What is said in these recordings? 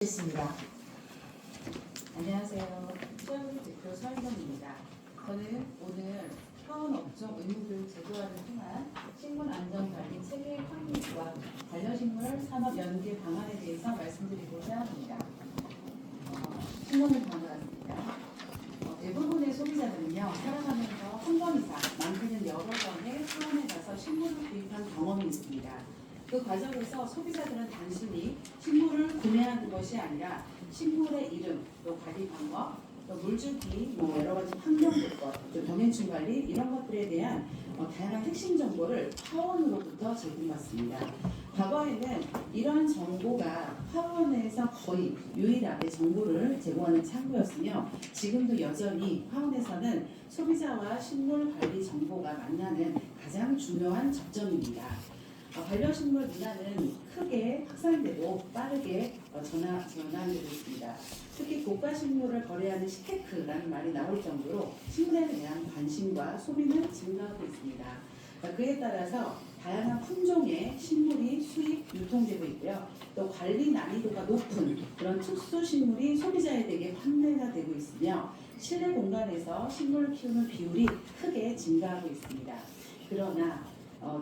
있습니다. 안녕하세요. 시아그룹 대표 서인정입니다. 저는 오늘 사원업종 의무교육 제도화를 통한 식물안전관리 체계 확립과 반려식물 산업 연계 방안에 대해서 말씀드리고자 합니다. 신문을 반갑습니다. 대부분의 소비자들은요, 살아가면서 한 번 이상, 많게는 여러 번의 사원에 가서 식물을 구입한 경험이 있습니다. 그 과정에서 소비자들은 단순히 식물을 구매하는 것이 아니라 식물의 이름, 또 관리 방법, 또 물주기, 여러 가지 환경 조건, 또 병해충 관리 이런 것들에 대한 다양한 핵심 정보를 파원으로부터 제공받습니다. 과거에는 이러한 정보가 파원에서 거의 유일하게 정보를 제공하는 창구였으며 지금도 여전히 파원에서는 소비자와 식물 관리 정보가 만나는 가장 중요한 접점입니다. 반려식물 문화는 크게 확산되고 빠르게 전환되고 있습니다. 특히 고가식물을 거래하는 시테크라는 말이 나올 정도로 식물에 대한 관심과 소비는 증가하고 있습니다. 그에 따라서 다양한 품종의 식물이 수입, 유통되고 있고요. 또 관리 난이도가 높은 그런 특수식물이 소비자에게 판매가 되고 있으며 실내 공간에서 식물을 키우는 비율이 크게 증가하고 있습니다. 그러나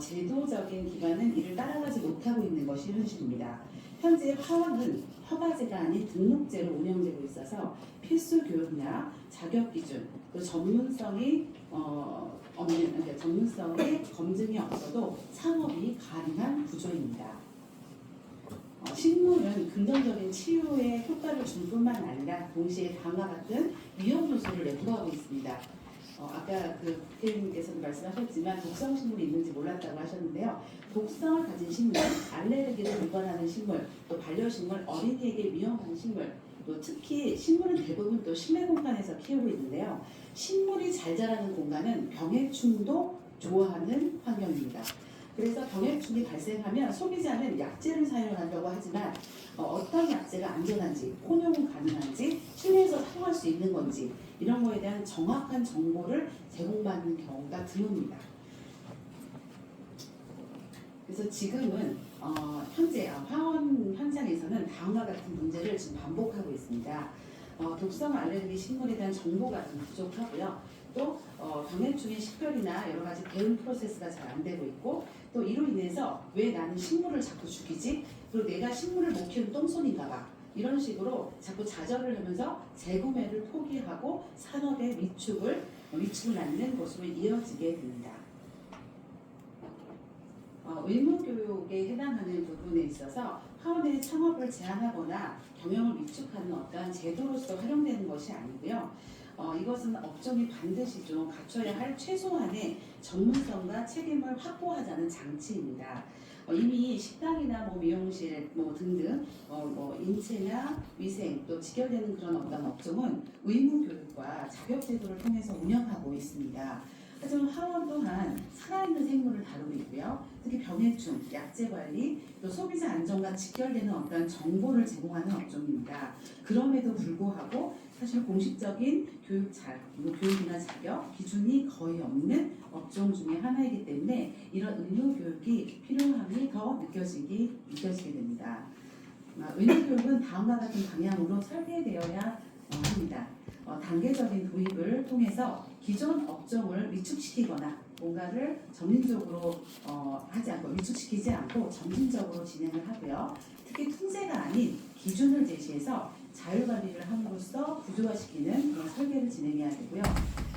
제도적인 기관은 이를 따라가지 못하고 있는 것이 현실입니다. 현재 파원은 허가제가 아닌 등록제로 운영되고 있어서 필수 교육이나 자격 기준, 또 전문성의 검증이 없어도 창업이 가능한 구조입니다. 식물은 긍정적인 치유에 효과를 줄 뿐만 아니라 동시에 다음과 같은 위험 요소를 내포하고 있습니다. 아까 국회의원님께서도 말씀하셨지만 독성 식물이 있는지 몰랐다고 하셨는데요. 독성을 가진 식물, 알레르기를 유발하는 식물, 또 반려식물, 어린이에게 위험한 식물, 또 특히 식물은 대부분 또 실내 공간에서 키우고 있는데요. 식물이 잘 자라는 공간은 병해충도 좋아하는 환경입니다. 그래서 병해충이 발생하면 소비자는 약제를 사용한다고 하지만 어떤 약제가 안전한지, 혼용은 가능한지, 실내에서 사용할 수 있는 건지 이런 거에 대한 정확한 정보를 제공받는 경우가 드뭅니다. 그래서 지금은 현재 화원 현장에서는 다음과 같은 문제를 지금 반복하고 있습니다. 독성 알레르기 식물에 대한 정보가 좀 부족하고요. 또 병해충의 식별이나 여러 가지 대응 프로세스가 잘 안 되고 있고 또 이로 인해서 왜 나는 식물을 자꾸 죽이지? 그리고 내가 식물을 못 키우는 똥손인가 봐. 이런 식으로 자꾸 좌절을 하면서 재구매를 포기하고 산업의 위축을 낳는 것으로 이어지게 됩니다. 의무교육에 해당하는 부분에 있어서 하원의 창업을 제한하거나 경영을 위축하는 어떠한 제도로서 활용되는 것이 아니고요. 이것은 업종이 반드시 좀 갖춰야 할 최소한의 전문성과 책임을 확보하자는 장치입니다. 이미 식당이나 미용실 등등 인체나 위생 또 직결되는 그런 어떤 업종은 의무교육과 자격제도를 통해서 운영하고 있습니다. 하지만 하원 또한 살아있는 생물을 다루고 있고요. 특히 병해충, 약제 관리, 또 소비자 안전과 직결되는 어떤 정보를 제공하는 업종입니다. 그럼에도 불구하고 사실 공식적인 교육이나 자격, 기준이 거의 없는 업종 중에 하나이기 때문에 이런 의무교육이 필요함이 더 느껴지게 됩니다. 의무교육은 다음과 같은 방향으로 설계되어야 합니다. 단계적인 도입을 통해서 기존 업종을 위축시키거나 뭔가를 점진적으로 위축시키지 않고 점진적으로 진행을 하고요. 특히 통제가 아닌 기준을 제시해서 자율관리를 함으로써 구조화시키는 그런 설계를 진행해야 되고요.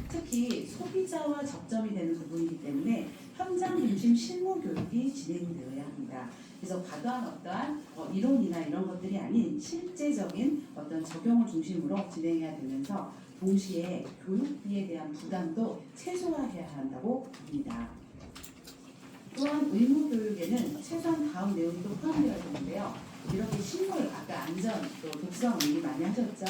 특히 소비자와 접점이 되는 부분이기 때문에 현장 중심 실무 교육이 진행되어야 합니다. 그래서 과도한 어떠한 이론이나 이런 것들이 아닌 실제적인 어떤 적용을 중심으로 진행해야 되면서 동시에 교육비에 대한 부담도 최소화해야 한다고 봅니다. 또한 의무교육에는 최소한 다음 내용이 또 포함되어 있는데요. 이렇게 식물, 아까 안전, 또 독성 얘기 많이 하셨죠.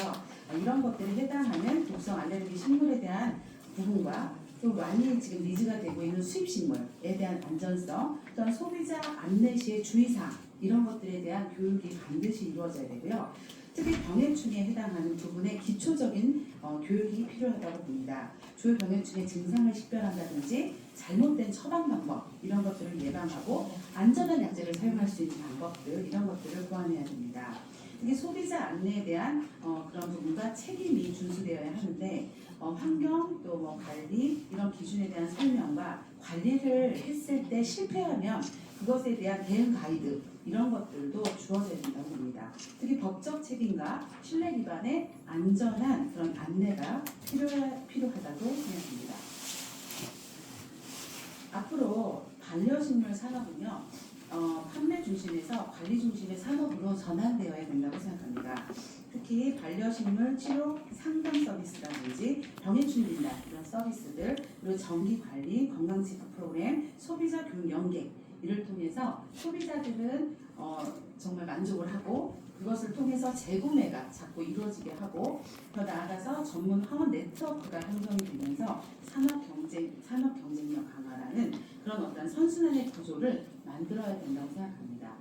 이런 것들에 해당하는 독성 알레르기 식물에 대한 부분과 또 많이 지금 니즈가 되고 있는 수입식물에 대한 안전성, 또한 소비자 안내 시의 주의사항 이런 것들에 대한 교육이 반드시 이루어져야 되고요. 특히 병해충에 해당하는 부분에 기초적인 교육이 필요하다고 봅니다. 주요 병해충의 증상을 식별한다든지 잘못된 처방 방법 이런 것들을 예방하고 안전한 약제를 사용할 수 있는 방법들 이런 것들을 보완해야 됩니다. 특히 소비자 안내에 대한 그런 부분과 책임이 준수되어야 하는데 환경 또 뭐 관리 이런 기준에 대한 설명과 관리를 했을 때 실패하면 그것에 대한 대응 가이드 이런 것들도 주어져야 된다고 봅니다. 특히 법적 책임과 신뢰 기반의 안전한 그런 안내가 필요하다고 생각합니다. 앞으로 반려식물 산업은요, 판매 중심에서 관리 중심의 산업으로 전환되어야 된다고 생각합니다. 특히 반려식물 치료 상담 서비스라든지 병해충 진단 이런 서비스들, 그리고 정기 관리, 건강 체크 프로그램, 소비자 교육 연계 이를 통해서 소비자들은 정말 만족을 하고 그것을 통해서 재구매가 자꾸 이루어지게 하고 더 나아가서 전문 화원 네트워크가 형성이 되면서 산업 경쟁력 강화라는 그런 어떤 선순환의 구조를 만들어야 된다고 생각합니다.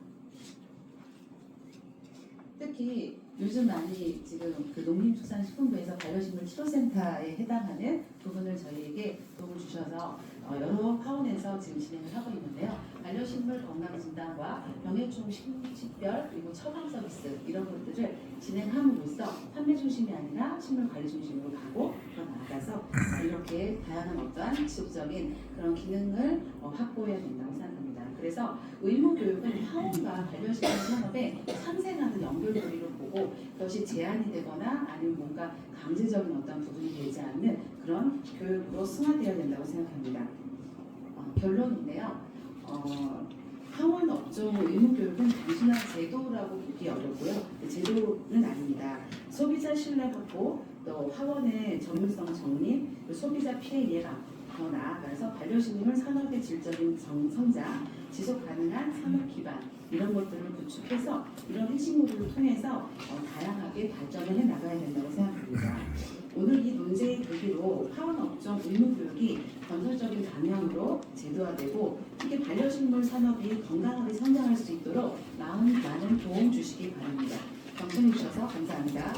특히 요즘 많이 지금 그 농림축산식품부에서 반려식물 치료센터에 해당하는 부분을 저희에게 도움을 주셔서 여러 파원에서 지금 진행을 하고 있는데요. 반려식물 건강진단과 병해충 식별 그리고 처방 서비스 이런 것들을 진행함으로써 판매 중심이 아니라 식물 관리 중심으로 가고 더 나아가서 이렇게 다양한 어떠한 지속적인 그런 기능을 확보해야 된다고 생각합니다. 그래서 의무교육은 파원과 반려식물 산업의 상생하는 연결고리로 보고 그것이 제한이 되거나 아니면 뭔가 강제적인 어떤 부분이 되지 않는 그런 교육으로 승화되어야 된다고 생각합니다. 결론인데요. 하원 업종 의무교육은 단순한 제도라고 보기 어렵고요. 제도는 아닙니다. 소비자 신뢰 확보, 또 하원의 전문성 정립, 소비자 피해 예방, 더 나아가서 반려식물 산업의 질적인 성장, 지속 가능한 산업 기반 이런 것들을 구축해서 이런 핵심모델을 통해서 다양하게 발전을 해 나가야 된다고 생각합니다. 오늘 이 논제의 계기로 하원업종 의무교육이 건설적인 방향으로 제도화되고 특히 반려식물 산업이 건강하게 성장할 수 있도록 많은 도움 주시기 바랍니다. 경청해 주셔서 감사합니다.